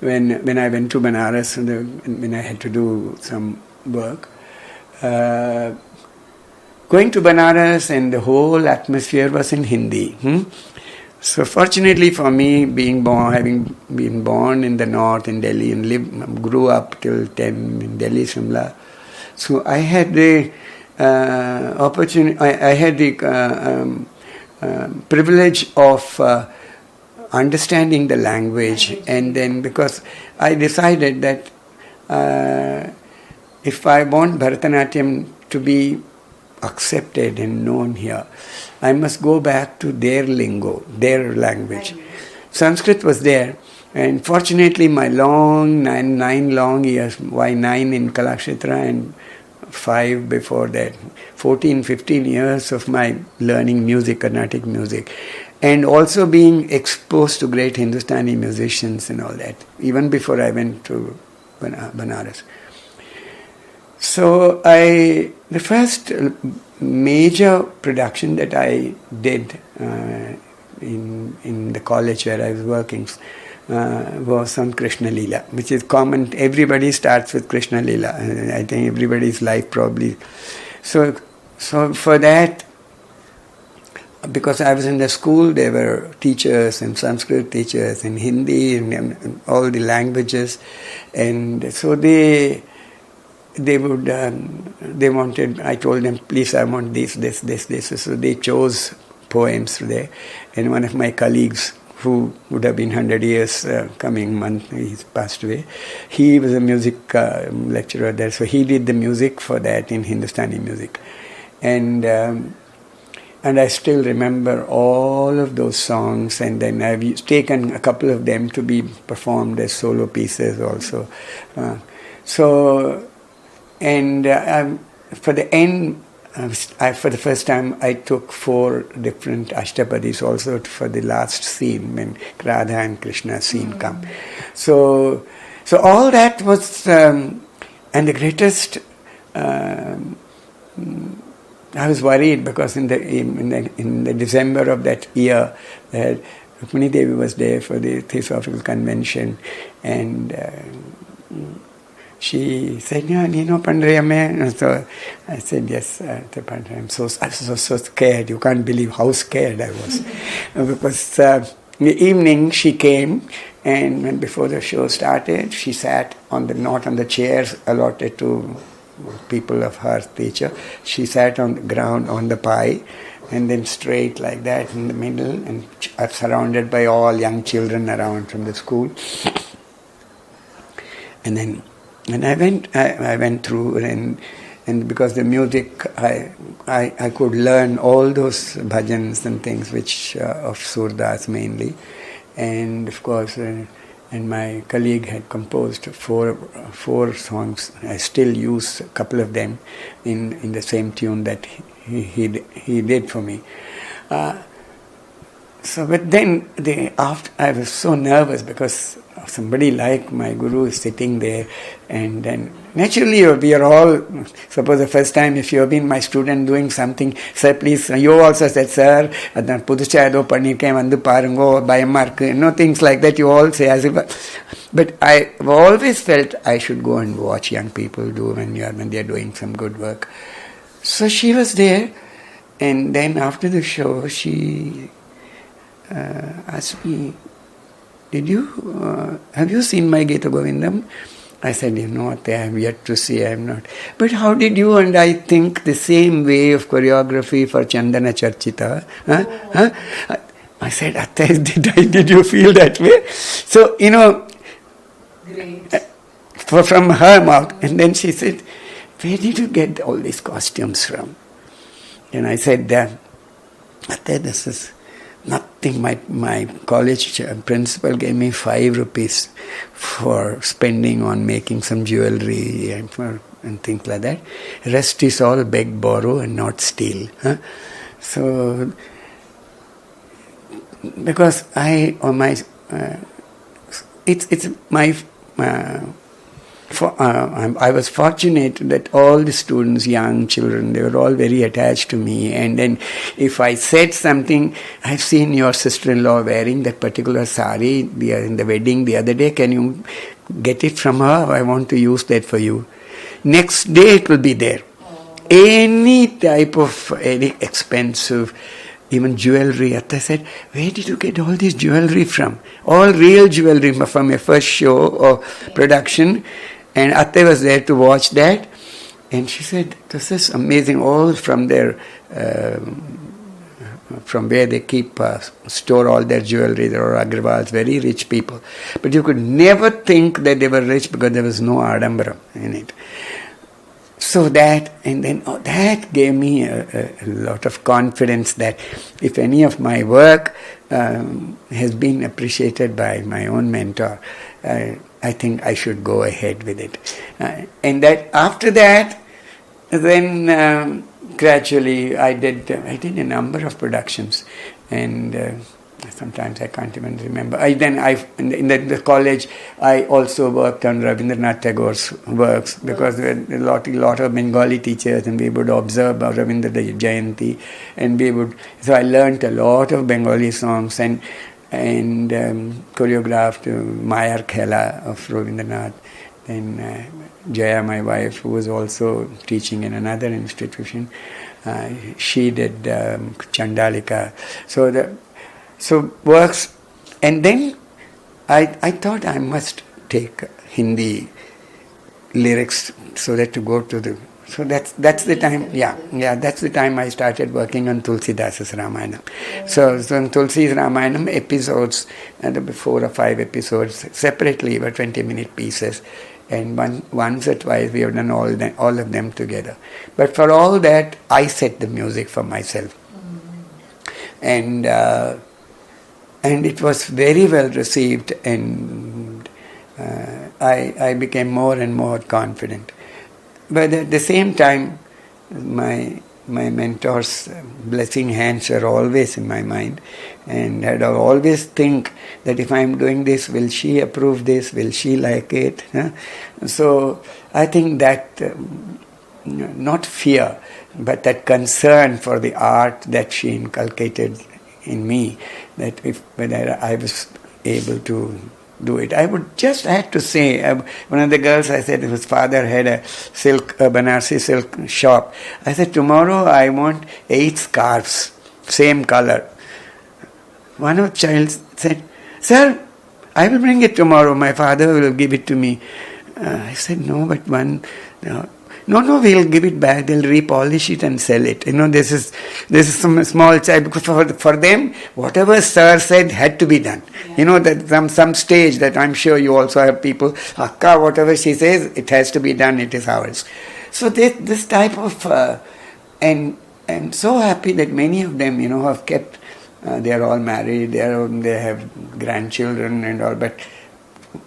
when I went to Banaras, when I had to do some work. Going to Banaras and the whole atmosphere was in Hindi. So fortunately for me, having been born in the north in Delhi and grew up till 10 in Delhi, Shimla, so I had the opportunity. I had the privilege of understanding the language, and then because I decided that if I want Bharatanatyam to be accepted and known here, I must go back to their lingo, their language. Sanskrit was there, and fortunately my nine long years, why 9 in Kalakshetra and 5 before that, 14, 15 years of my learning music, Carnatic music, and also being exposed to great Hindustani musicians and all that, even before I went to Banaras. So the first major production that I did in the college where I was working was on Krishna Leela, which is common. Everybody starts with Krishna Leela. I think everybody's life probably. So for that, because I was in the school, there were teachers and Sanskrit teachers and Hindi and all the languages, and so they wanted, I told them, please, I want this. So they chose poems there. And one of my colleagues, who would have been 100 years coming month, he's passed away, he was a music lecturer there. So he did the music for that in Hindustani music. And I still remember all of those songs, and then I've taken a couple of them to be performed as solo pieces also. For the end, for the first time, I took 4 different Ashtapadis also for the last scene when Radha and Krishna scene come. So all that was, and the greatest. I was worried because in the December of that year, Rukmini Devi was there for the Theosophical Convention, and she said, "Yeah, Nino Pandreyame." So I said, "Yes, I'm so scared. You can't believe how scared I was." Because in the evening she came, and when before the show started, she sat not on the chairs allotted to people of her stature. She sat on the ground on the pie, and then straight like that in the middle, and surrounded by all young children around from the school. And then I went through, and because the music, I could learn all those bhajans and things which of Surdas mainly, and of course, and my colleague had composed four songs. I still use a couple of them in the same tune that he did for me. But then I was so nervous because somebody like my guru is sitting there, and then naturally we are all, suppose the first time if you have been my student doing something, sir please, you also said, sir, puducha pannirken vandu parungo, bayama irukku, things like that you all say as if. But I always felt I should go and watch young people do when they are doing some good work. So she was there, and then after the show she asked me, have you seen my Gita Govindam? I said, I have yet to see, I have not. But how did you and I think the same way of choreography for Chandana Charchita? Huh? I said, Atta, did you feel that way? So, Great. From her mouth. And then she said, where did you get all these costumes from? And I said, Atta, this is nothing. My college principal gave me 5 rupees for spending on making some jewelry and things like that. Rest is all beg, borrow and not steal. Huh? So, because it's my I was fortunate that all the students, young children, they were all very attached to me. And then if I said something, I've seen your sister-in-law wearing that particular sari in the wedding the other day. Can you get it from her? I want to use that for you. Next day it will be there. Any type of any expensive, even jewelry. Atta said, where did you get all this jewelry from? All real jewelry from your first show or production. And Atta was there to watch that. And she said, this is amazing, all from their, from where they keep, store all their jewelry. There are Agrawals, very rich people. But you could never think that they were rich because there was no adambara in it. So that, and then that gave me a lot of confidence that if any of my work has been appreciated by my own mentor, I think I should go ahead with it. And that after that, then gradually I did a number of productions, and sometimes I can't even remember. In the college, I also worked on Rabindranath Tagore's works because there were a lot of Bengali teachers, and we would observe Rabindranath Jayanti, and so I learnt a lot of Bengali songs and choreographed Mayar Khela of Rabindranath. Then Jaya, my wife, who was also teaching in another institution, she did Chandalika. So works, and then I thought I must take Hindi lyrics so that to go to the. So that's the time. That's the time I started working on Tulsidasa's Ramayanam. So in Tulsi's Ramayanam episodes, 4 or 5 episodes separately were 20-minute pieces, and once or twice we have done all of them together. But for all that, I set the music for myself, and it was very well received, and I became more and more confident. But at the same time, my mentor's blessing hands are always in my mind, and I'd always think that if I'm doing this, will she approve this? Will she like it? So I think that not fear, but that concern for the art that she inculcated in me, that whether I was able to do it. I would just have to say, one of the girls, I said, whose father had a Banarsi silk shop. I said, tomorrow I want 8 scarves, same color. One of the child said, sir, I will bring it tomorrow. My father will give it to me. I said, no, but no, we'll give it back. They'll repolish it and sell it. This is some small child. Because for them, whatever sir said had to be done. Yeah. That some stage that I'm sure you also have people, Akka, whatever she says, it has to be done. It is ours. So this type of, and I'm so happy that many of them, have kept. They are all married. They have grandchildren and all. But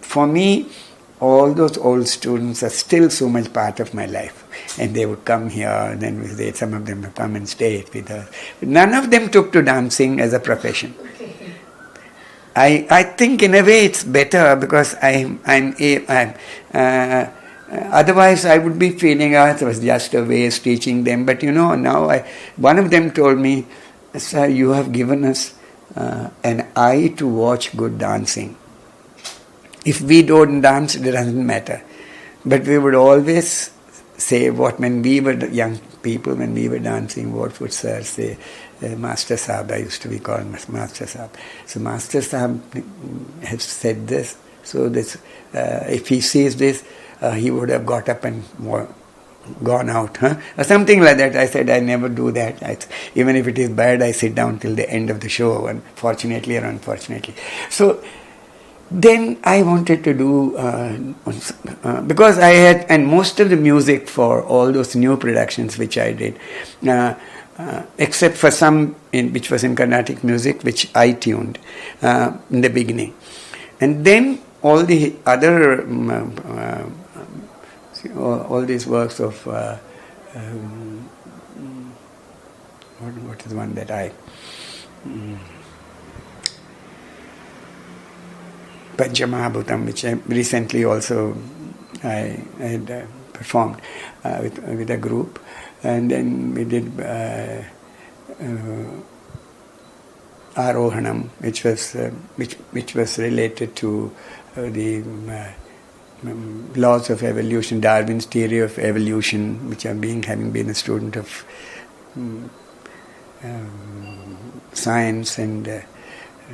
for me, all those old students are still so much part of my life. And they would come here, and then some of them would come and stay with us. But none of them took to dancing as a profession. I think in a way it's better because otherwise I would be feeling it was just a waste teaching them. But now one of them told me, sir, you have given us an eye to watch good dancing. If we don't dance, it doesn't matter. But we would always say when we were young people, when we were dancing, what would sir say? Master Sahab, I used to be called Master Sahab. So Master Sahab has said this. So this, if he sees this, he would have got up and gone out. Or something like that. I said, I never do that. Even if it is bad, I sit down till the end of the show, fortunately or unfortunately. So then I wanted to do, because I had, and most of the music for all those new productions which I did, except for some which was in Carnatic music, which I tuned in the beginning. And then all the other, all these works of, what is one that I... Panchamahabhutam, which I recently also I had performed with a group, and then we did Arohanam, which was related to the laws of evolution, Darwin's theory of evolution, which having been a student of science and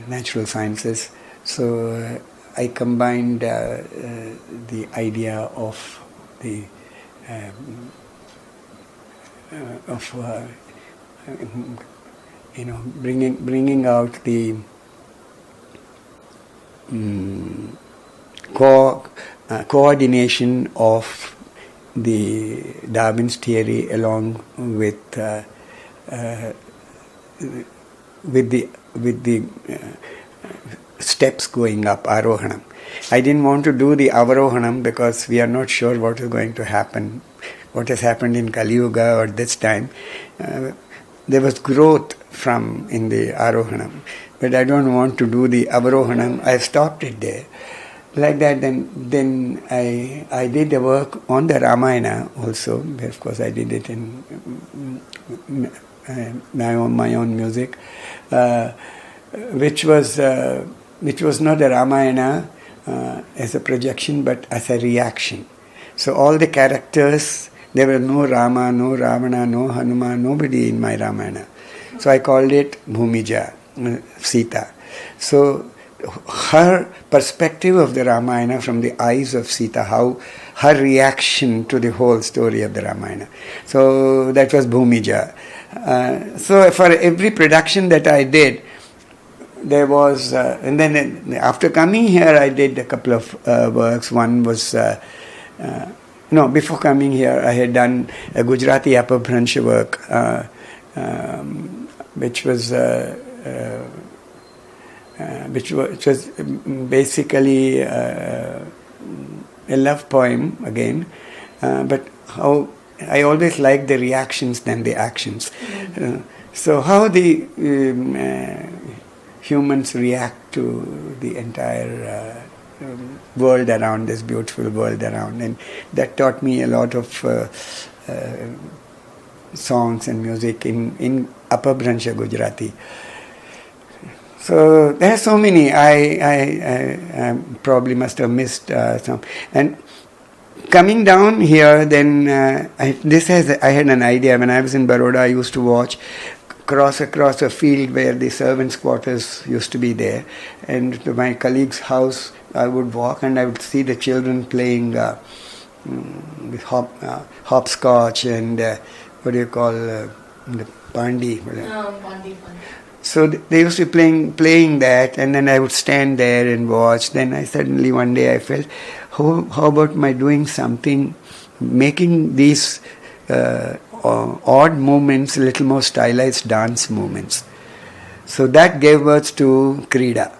natural sciences. So I combined the idea of the bringing out the coordination of the Darwin's theory along with the steps going up, Arohanam. I didn't want to do the Avarohanam because we are not sure what is going to happen, what has happened in Kali Yuga or this time. There was growth in the Arohanam, but I don't want to do the Avarohanam. I stopped it there. Like that, then I did the work on the Ramayana also. Of course, I did it in my own music, which was not a Ramayana as a projection, but as a reaction. So all the characters, there were no Rama, no Ravana, no Hanuman, nobody in my Ramayana. So I called it Bhumija, Sita. So her perspective of the Ramayana from the eyes of Sita, how her reaction to the whole story of the Ramayana. So that was Bhumija. So for every production that I did, there was, and then after coming here, I did a couple of works. One was, before coming here, I had done a Gujarati Apabhransha work, which was basically a love poem again, but how I always like the reactions than the actions. So how the humans react to the entire world around, this beautiful world around, and that taught me a lot of songs and music in Apabhransha Gujarati. So there are so many. I probably must have missed some. And coming down here, then I had an idea. When I was in Baroda, I used to watch across a field where the servants' quarters used to be there, and to my colleague's house, I would walk and I would see the children playing hopscotch and what do you call the pandi. Pandi. So they used to be playing that, and then I would stand there and watch. Then one day I felt, how about my doing something, making these odd movements a little more stylized dance movements. So that gave birth to Krida.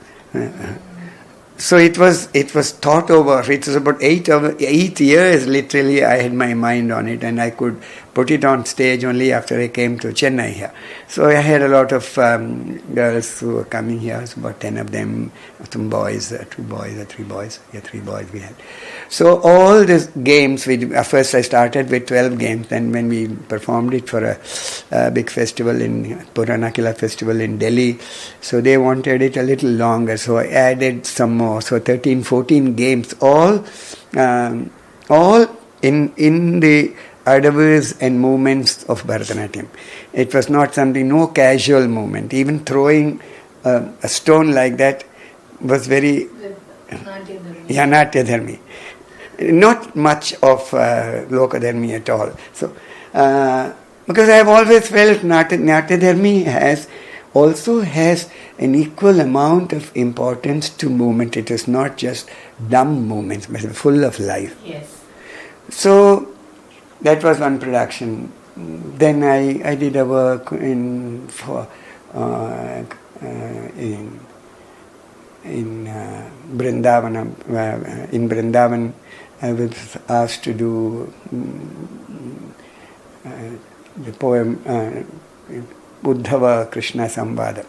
So it was thought over. It was about 8 years literally I had my mind on it, and I could put it on stage only after I came to Chennai here. So I had a lot of girls who were coming here, so about 10 of them, some boys, 2 boys or 3 boys. Yeah, 3 boys we had. So all these games, first I started with 12 games, then when we performed it for a big festival Puranakila festival in Delhi, so they wanted it a little longer, so I added some more. So 13, 14 games, all in the adavers and movements of Bharatanatyam. It was not something, no casual movement. Even throwing a stone like that was very Natyadharmi. Not much of Lokadharmi at all. So, because I have always felt Natyadharmi also has an equal amount of importance to movement. It is not just dumb movements, but full of life. Yes. So that was one production. Then I did a work in Vrindavan. In Vrindavan, I was asked to do the poem Uddhava Krishna Samvada.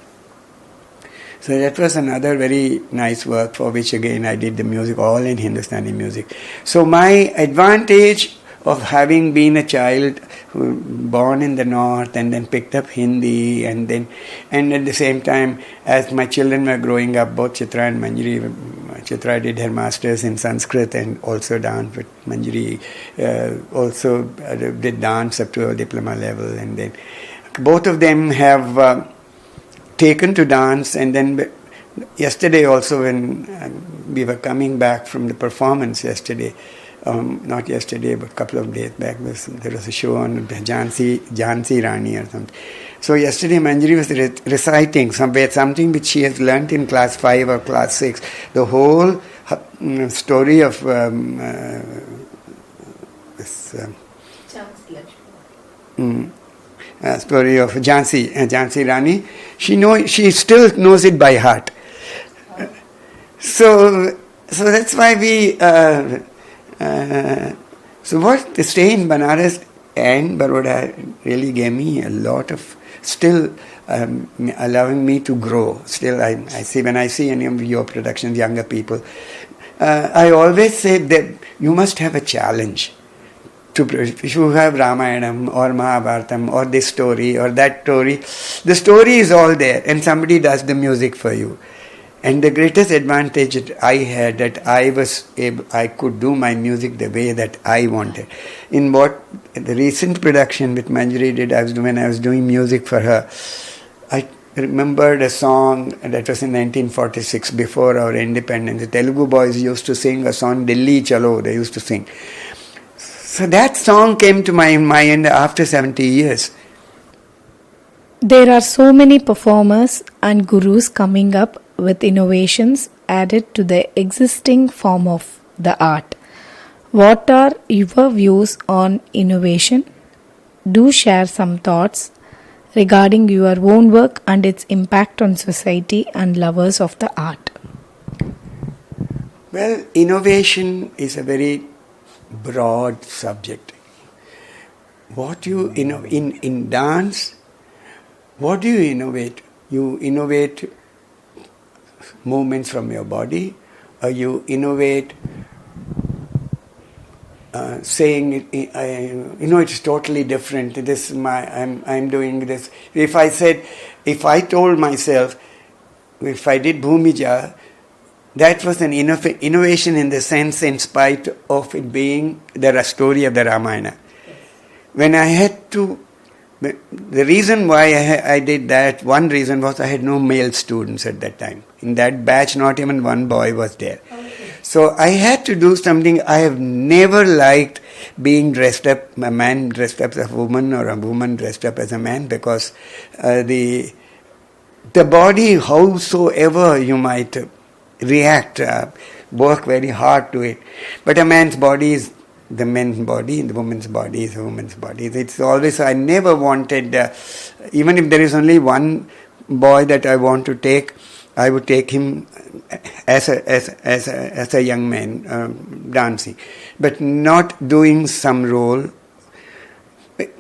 So that was another very nice work for which again I did the music, all in Hindustani music. So my advantage of having been a child born in the north and then picked up Hindi and at the same time as my children were growing up, both Chitra and Manjari, Chitra did her masters in Sanskrit and also dance, but Manjari also did dance up to a diploma level, and then both of them have taken to dance. And then yesterday also when we were coming back from the performance yesterday, not yesterday but a couple of days back, there was a show on Jhansi Rani or something. So yesterday Manjari was reciting something which she has learnt in class 5 or class 6, the whole story of story of Jhansi Rani. She still knows it by heart. So that's why we. So what the stay in Banaras and Baroda really gave me a lot of still allowing me to grow. Still, I see when I see any of your productions, younger people, I always say that you must have a challenge. If you have Ramayanam or Mahabharatam or this story or that story, the story is all there and somebody does the music for you. And the greatest advantage that I had, that I could do my music the way that I wanted. In what the recent production with Manjari did, when I was doing music for her, I remembered a song that was in 1946, before our independence. The Telugu boys used to sing a song, Delhi Chalo, they used to sing. So that song came to my mind after 70 years. There are so many performers and gurus coming up with innovations added to the existing form of the art. What are your views on innovation? Do share some thoughts regarding your own work and its impact on society and lovers of the art. Well, innovation is a very broad subject. What you in dance, what do you innovate? You innovate movements from your body, or you innovate saying, it's totally different. I'm doing this. If I told myself, if I did Bhumija, that was an innovation in the sense, in spite of it being the story of the Ramayana. When I had to, the reason why I did that, one reason was I had no male students at that time. In that batch, not even one boy was there. Okay. So I had to do something. I have never liked being dressed up, a man dressed up as a woman or a woman dressed up as a man, because the body, howsoever you might react, work very hard to it. But a man's body is the man's body, and the woman's body is a woman's body. It's always, I never wanted, even if there is only one boy that I want to take, I would take him as a young man dancing, but not doing some role.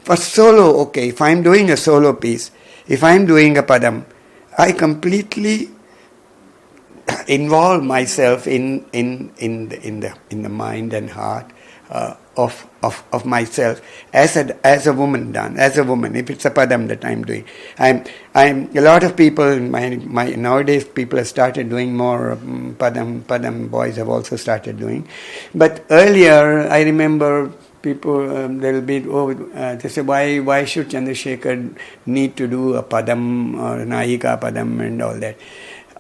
For solo, okay, if I'm doing a solo piece, if I'm doing a padam, I completely involve myself in the mind and heart of myself as a woman done, as a woman. If it's a padam that I'm doing, I'm a lot of people. My nowadays people have started doing more padam. Boys have also started doing, but earlier I remember people they'll be they say why should Chandrasekar need to do a padam or Nayika padam and all that.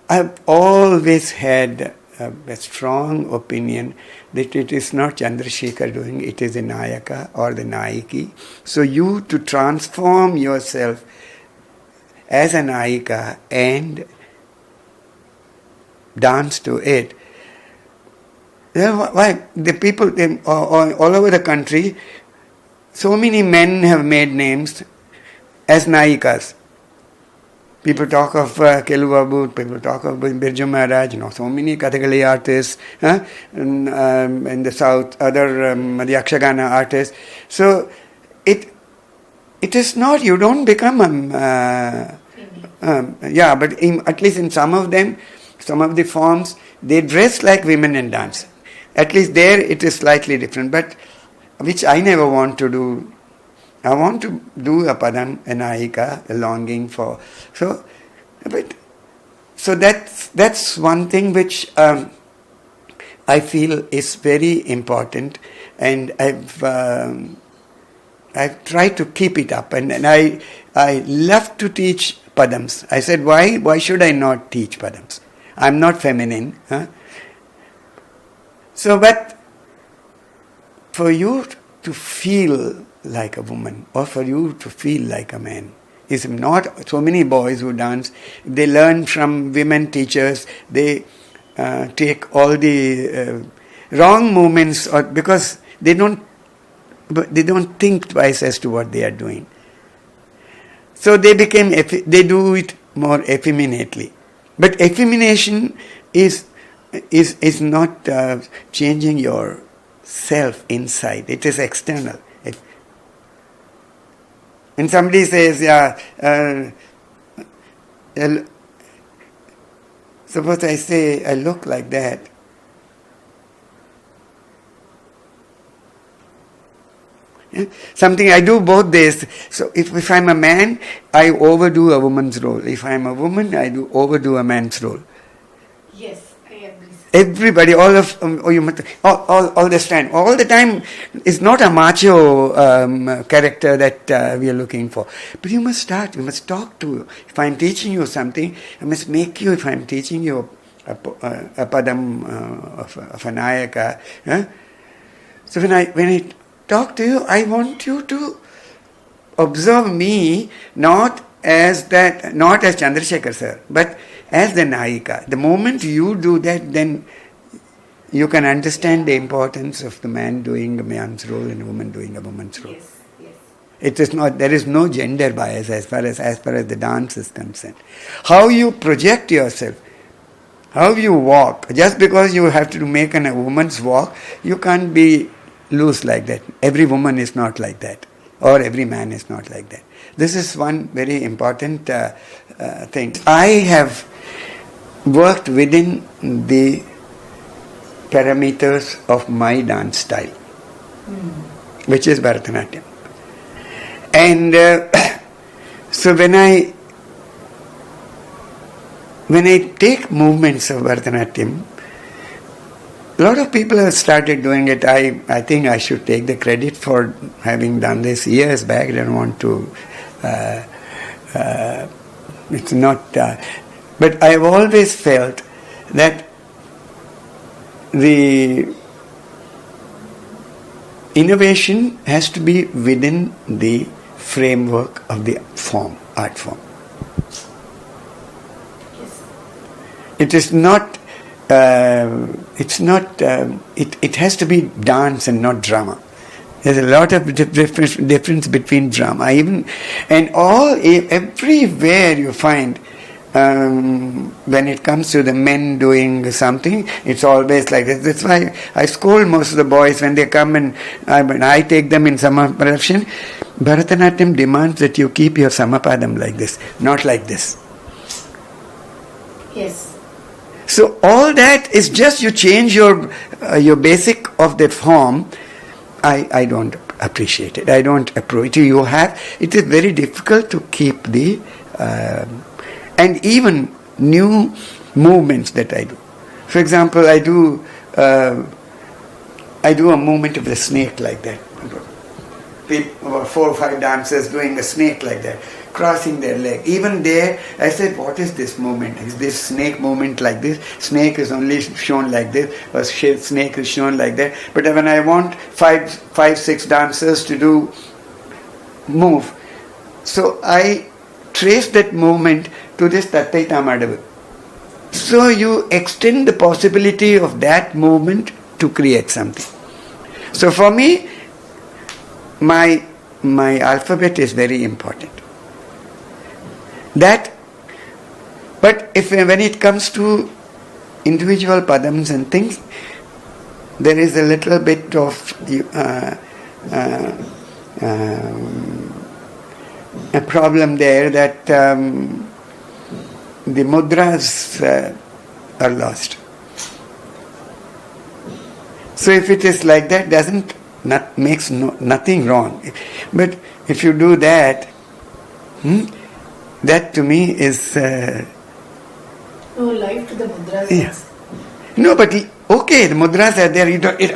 I've always had a strong opinion that it is not Chandrasekar doing, it is the Nayaka or the Nayiki. So you to transform yourself as a Nayika and dance to it. Why the people all over the country, so many men have made names as Nayikas. People talk of Kelu Babu, people talk of Birju Maharaj, so many Kathakali artists, in the south, other Yakshagana artists. So it is not, you don't become But at least in some of them, some of the forms, they dress like women and dance. At least there it is slightly different, but which I never want to do. I want to do a padam, a nayika, a longing for. So that's one thing which I feel is very important, and I've tried to keep it up, and I love to teach padams. I said, why should I not teach padams? I'm not feminine. Huh? So, but for you to feel like a woman, or for you to feel like a man, is not so many boys who dance. They learn from women teachers. They take all the wrong movements, or because they don't think twice as to what they are doing. So they do it more effeminately. But effemination is not changing your self inside. It is external. When somebody says, suppose I say, I look like that. Yeah? Something I do both days. So if I'm a man, I overdo a woman's role. If I'm a woman, I overdo a man's role. Yes, I agree. Everybody, all the time is not a macho character that we are looking for. But you must start. You must talk to. If I'm teaching you something, I must make you. If I'm teaching you a padam of a nayaka, so when I talk to you, I want you to observe me not as Chandrasekar sir, but as the nayika. The moment you do that, then you can understand the importance of the man doing a man's role and a woman doing a woman's role. Yes, yes. It is not. There is no gender bias as far as the dance is concerned. How you project yourself, how you walk. Just because you have to make a woman's walk, you can't be loose like that. Every woman is not like that, or every man is not like that. This is one very important thing. I have worked within the parameters of my dance style, which is Bharatanatyam. And so when I take movements of Bharatanatyam, a lot of people have started doing it. I think I should take the credit for having done this years back. I don't want to. It's not. But I have always felt that the innovation has to be within the framework of the art form. Yes. It is not. It has to be dance and not drama. There's a lot of difference between drama. Everywhere you find, when it comes to the men doing something, it's always like this. That's why I scold most of the boys when they come and I take them in Samapadam. Bharatanatyam demands that you keep your Samapadam like this, not like this. Yes. So all that is just you change your basic of that form. I don't appreciate it. I don't approve it. It is very difficult to keep the and even new movements that I do. For example, I do a movement of the snake like that. About 4 or 5 dancers doing a snake like that, crossing their leg. Even there, I said, what is this movement? Is this snake movement like this? Snake is only shown like this, or snake is shown like that. But when I want 5, 6 dancers to move, so I trace that movement to this Tattaita Madavu. So you extend the possibility of that movement to create something. So for me, my alphabet is very important. But when it comes to individual padams and things, there is a little bit of a problem there that the mudras are lost. So if it is like that, makes nothing wrong. But if you do that, that to me is no life to the mudras. Yeah. No, but okay, the mudras are there.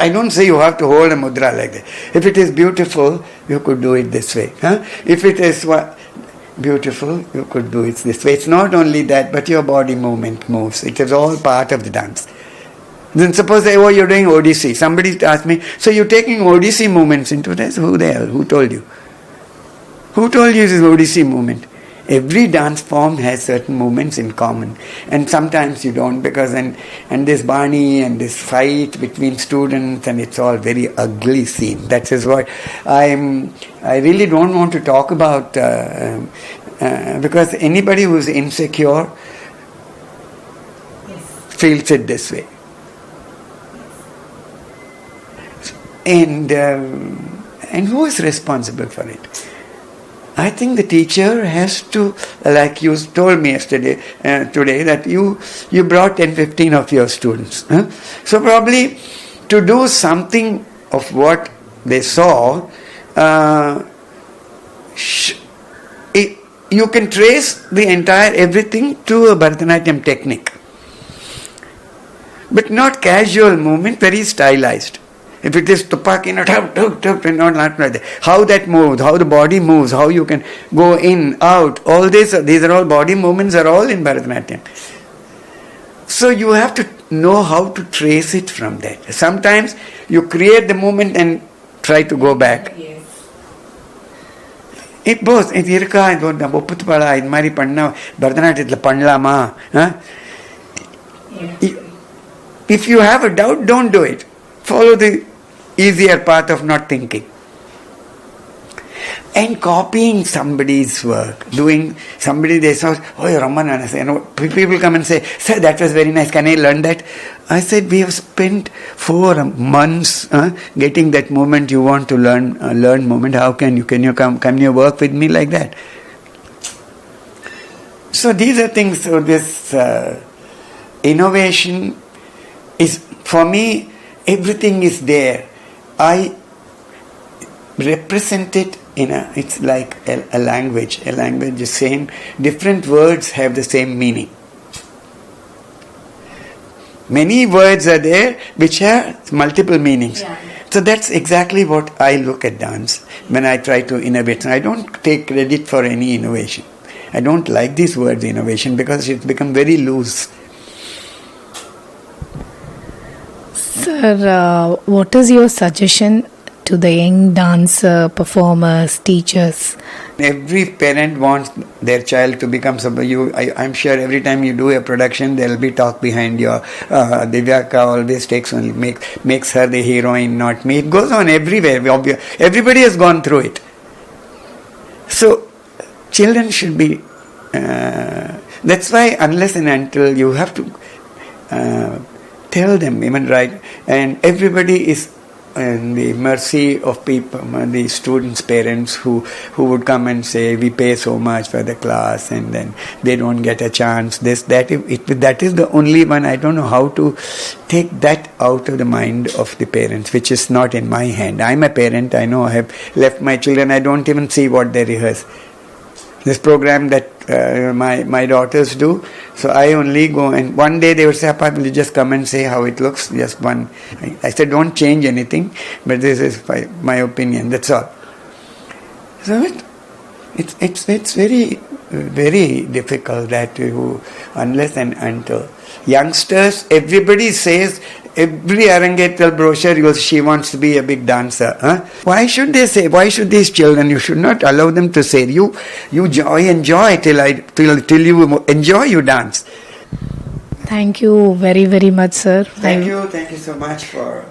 I don't say you have to hold a mudra like that. If it is beautiful, you could do it this way. If it is beautiful, you could do it this way. It's not only that, but your body movement moves. It is all part of the dance. Then suppose you're doing Odissi. Somebody asked me, so you're taking Odissi movements into this? Who the hell? Who told you? Who told you this is Odissi movement? Every dance form has certain movements in common, and sometimes you don't, because and this Bani and this fight between students, and it's all very ugly scene. That is what I really don't want to talk about, because anybody who's insecure feels it this way, and who is responsible for it? I think the teacher has to, like you told me today, that you brought 10-15 of your students. So probably to do something of what they saw, you can trace the entire everything to a Bharatanatyam technique. But not casual movement, very stylized. If it is tupak, not like that. How that moves, how the body moves, how you can go in, out, all these are all body movements, are all in Bharatanatyam. So you have to know how to trace it from that. Sometimes you create the movement and try to go back. Yes. It both, it irka, it opputpala, it mari panna, Bharatanatyam panlama. If you have a doubt, don't do it. Follow the easier path of not thinking. And copying somebody's work, they saw, Ramana, people come and say, sir, that was very nice, can I learn that? I said, we have spent 4 months getting that moment you want to learn moment. How can you come you work with me like that? So these are things, so this innovation is, for me, everything is there. I represent it it's like a language. A language is same. Different words have the same meaning. Many words are there which have multiple meanings. Yeah. So that's exactly what I look at dance when I try to innovate. I don't take credit for any innovation. I don't like these words innovation because it's become very loose. Sir, what is your suggestion to the young dancer, performers, teachers? Every parent wants their child to become somebody. I'm sure every time you do a production, there will be talk behind your Divyaka always makes her the heroine, not me. It goes on everywhere. Everybody has gone through it. So children should be. That's why unless and until you have to tell them, even right, and everybody is in the mercy of people, the students' parents who would come and say, we pay so much for the class and then they don't get a chance. That is the only one. I don't know how to take that out of the mind of the parents, which is not in my hand. I'm a parent. I know I have left my children. I don't even see what they rehearse. This program that my daughters do, so I only go, and one day they would say, Papa, will you just come and say how it looks? Just one. I said, don't change anything, but this is my opinion, that's all. So it's very, very difficult that you, unless and until. Youngsters, everybody says, every Arangetal brochure, she wants to be a big dancer. Why should they say? Why should these children? You should not allow them to say. You enjoy till you enjoy, you dance. Thank you very, very much, sir. Thank you so much for